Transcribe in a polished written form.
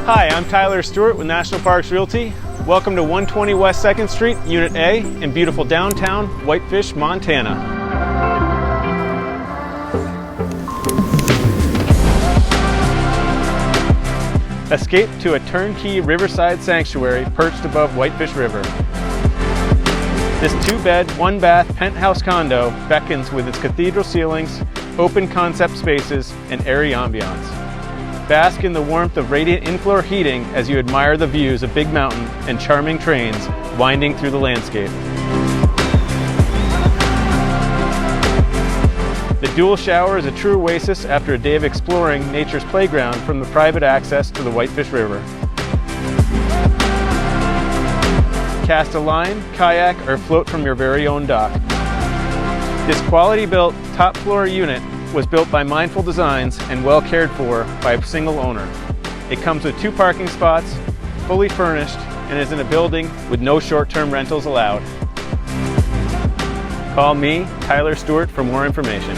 Hi, I'm Tyler Stewart with National Parks Realty. Welcome to 120 West 2nd Street, Unit A, in beautiful downtown Whitefish, Montana. Escape to a turnkey riverside sanctuary perched above Whitefish River. This 2-bed, 1-bath penthouse condo beckons with its cathedral ceilings, open concept spaces, and airy ambiance. Bask in the warmth of radiant in-floor heating as you admire the views of Big Mountain and charming trains winding through the landscape. The dual shower is a true oasis after a day of exploring nature's playground from the private access to the Whitefish River. Cast a line, kayak, or float from your very own dock. This quality-built, top-floor unit was built by Mindful Designs and well cared for by a single owner. It comes with 2 parking spots, fully furnished, and is in a building with no short-term rentals allowed. Call me, Tyler Stewart, for more information.